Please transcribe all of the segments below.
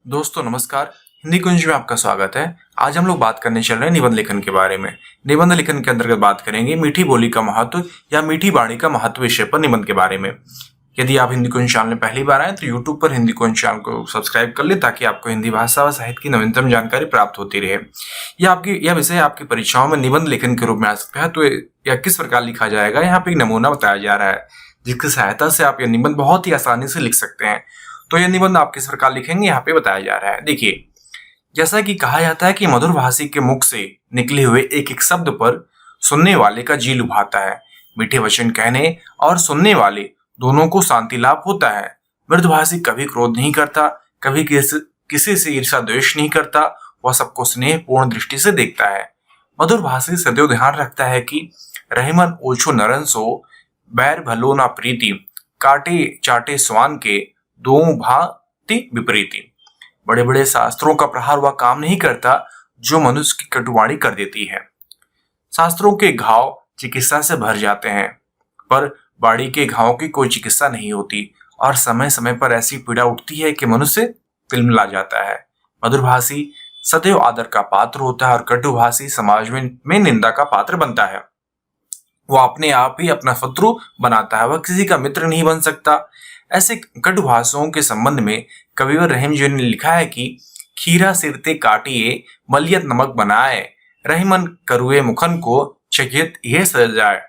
दोस्तों नमस्कार। हिंदी कुंज में आपका स्वागत है। आज हम लोग बात करने चल रहे हैं निबंध लेखन के बारे में। निबंध लेखन के अंतर्गत बात करेंगे मीठी बोली का महत्व या मीठी वाणी का महत्व विषय पर निबंध के बारे में। यदि आप हिंदी कुंज चैनल में पहली बार आए तो यूट्यूब पर हिंदी कुंज चैनल को सब्सक्राइब कर ले ताकि आपको हिंदी भाषा व साहित्य की नवीनतम जानकारी प्राप्त होती रहे। यह विषय आपकी परीक्षाओं में निबंध लेखन के रूप में आ सकता है। तो यह किस प्रकार लिखा जाएगा, यहाँ पे एक नमूना बताया जा रहा है जिसकी सहायता से आप यह निबंध बहुत ही आसानी से लिख सकते हैं। तो यह निबंध आप किस प्रकार लिखेंगे यहाँ पे बताया जा रहा है। देखिए, जैसा कि कहा जाता है कि मधुर भाषी के मुख से निकले हुए एक एक शब्द पर सुनने वाले का जी लुभाता है। मीठे वचन कहने और सुनने वाले दोनों को शांति लाभ होता है। मृदुभाषी कभी क्रोध नहीं करता, कभी किसी से ईर्ष्या द्वेष नहीं करता, वह सबको स्नेह पूर्ण दृष्टि से देखता है। मधुर भाषी सदैव ध्यान रखता है कि रहमन ओछो नरन सो, बैर भलो ना प्रीति, काटे चाटे स्वान के, दो भांति विपरीति। बड़े बड़े शास्त्रों का प्रहार वह काम नहीं करता जो मनुष्य की कटुवाणी कर देती है। शास्त्रों के घाव चिकित्सा से भर जाते हैं, पर बाड़ी के घावों की कोई चिकित्सा नहीं होती और समय समय पर ऐसी पीड़ा उठती है कि मनुष्य तिलमिला जाता है। मधुरभाषी सदैव आदर का पात्र होता है और कटुभाषी समाज में निंदा का पात्र बनता है। वह अपने आप ही अपना शत्रु बनाता है, वह किसी का मित्र नहीं बन सकता। ऐसे कटुभाषाओं के संबंध में कविवर रहीम जी ने लिखा है कि खीरा सिरते काटिए मलियत नमक बनाए, रहीमन करुए मुखन को चकियत यह सजाए।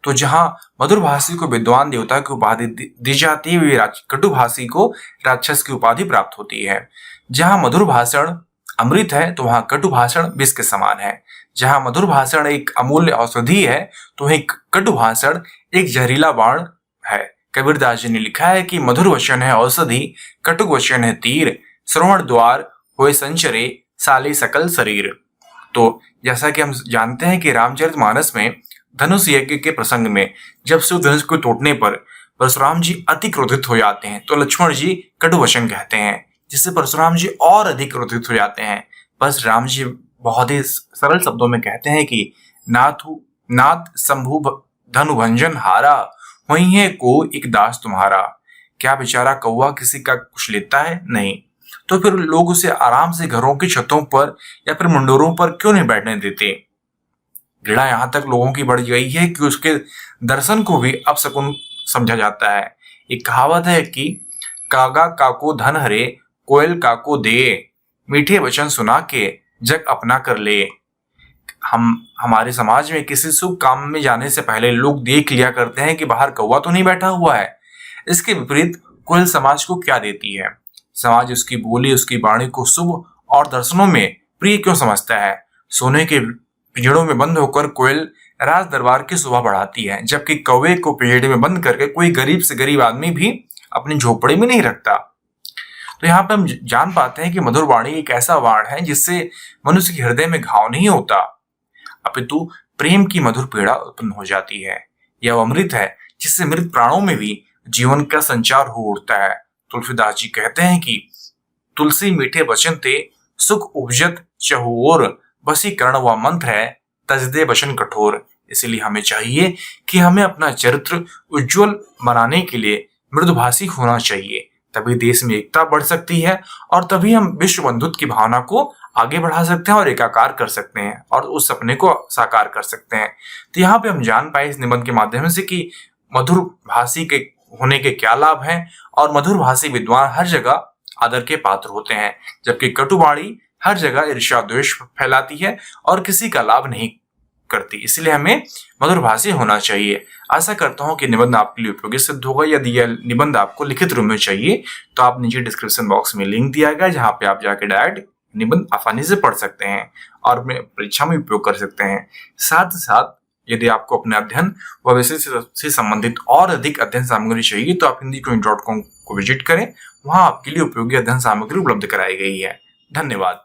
तो जहां मधुरभाषी को विद्वान देवता की उपाधि दी जाती है, वही कटुभाषी को राक्षस की उपाधि प्राप्त होती है। जहां मधुर भाषण अमृत है तो वहां कटु भाषण विष के समान है। जहां मधुर भाषण एक अमूल्य औषधि है तो वहीं कटु भाषण एक जहरीला बाण है। कबीरदास जी ने लिखा है कि मधुर वचन है औषधि, कटुक वचन है तीर, श्रवण द्वार होए संचरे, साले सकल शरीर। तो जैसा कि हम जानते हैं कि रामचरितमानस में धनुष यज्ञ के प्रसंग में जब शिव धनुष को तोड़ने पर परशुराम जी अति क्रोधित हो जाते हैं तो लक्ष्मण जी कटु वचन कहते हैं, जिससे परशुराम जी और अधिक क्रोधित हो जाते हैं। बस राम जी बहुत ही सरल शब्दों में कहते हैं कि नाथ शंभु धनु भंजन हारा, वही है को एक दास तुम्हारा। क्या बेचारा कौवा किसी का कुछ लेता है? नहीं। तो फिर लोग उसे आराम से घरों की छतों पर या फिर मंडोरों पर क्यों नहीं बैठने देते? घृणा यहाँ तक लोगों की बढ़ गई है कि उसके दर्शन को भी अपशकुन समझा जाता है। एक कहावत है कि कागा काको धन हरे, कोयल काको दे, मीठे वचन सुना के जग अपना कर ले। हमारे समाज में किसी शुभ काम में जाने से पहले लोग देख लिया करते हैं कि बाहर कौवा तो नहीं बैठा हुआ है। इसके विपरीत कोयल समाज को क्या देती है? समाज उसकी बोली, उसकी वाणी को शुभ और दर्शनों में प्रिय क्यों समझता है? सोने के पिंजड़ों में बंद होकर कोयल राज दरबार की शोभा बढ़ाती है, जबकि कौवे को पिंजड़े में बंद करके कोई गरीब से गरीब आदमी भी अपनी झोपड़ी में नहीं रखता। तो यहाँ पे हम जान पाते हैं कि मधुर वाणी एक ऐसा वाण है जिससे मनुष्य के हृदय में घाव नहीं होता, अपितु प्रेम की मधुर पीड़ा उत्पन्न हो जाती है। यह अमृत है जिससे मृत प्राणों में भी जीवन का संचार हो उठता है। तुलसीदास जी कहते हैं कि तुलसी मीठे वचन ते, सुख उपजत चहुओर, वशीकरण व मंत्र है, तजदे वचन कठोर। इसलिए हमें चाहिए कि हमें अपना चरित्र उज्जवल बनाने के लिए मृदुभाषी होना चाहिए, तभी देश में एकता बढ़ सकती है और तभी हम विश्व बंधुत्व की भावना को आगे बढ़ा सकते हैं और एकाकार कर सकते हैं और उस सपने को साकार कर सकते हैं। तो यहाँ पे हम जान पाए इस निबंध के माध्यम से कि मधुर भाषी के होने के क्या लाभ हैं और मधुर भाषी विद्वान हर जगह आदर के पात्र होते हैं, जबकि कटुवाणी हर जगह ईर्ष्या द्वेष फैलाती है और किसी का लाभ नहीं करती। इसलिए हमें मधुर भाषी होना चाहिए। आशा करता हूं कि निबंध आपके लिए उपयोगी सिद्ध होगा। यदि यह निबंध आपको लिखित रूप में चाहिए तो आप नीचे डिस्क्रिप्शन बॉक्स में लिंक दिया गया, जहां पे आप जाके डायरेक्ट निबंध आसानी से पढ़ सकते हैं और अपने परीक्षा में उपयोग कर सकते हैं। साथ ही साथ यदि आपको अपने अध्ययन व विषय से संबंधित और अधिक अध्ययन सामग्री चाहिए तो आप hindicoin.com को विजिट करें। वहां आपके लिए उपयोगी अध्ययन सामग्री उपलब्ध कराई गई है। धन्यवाद।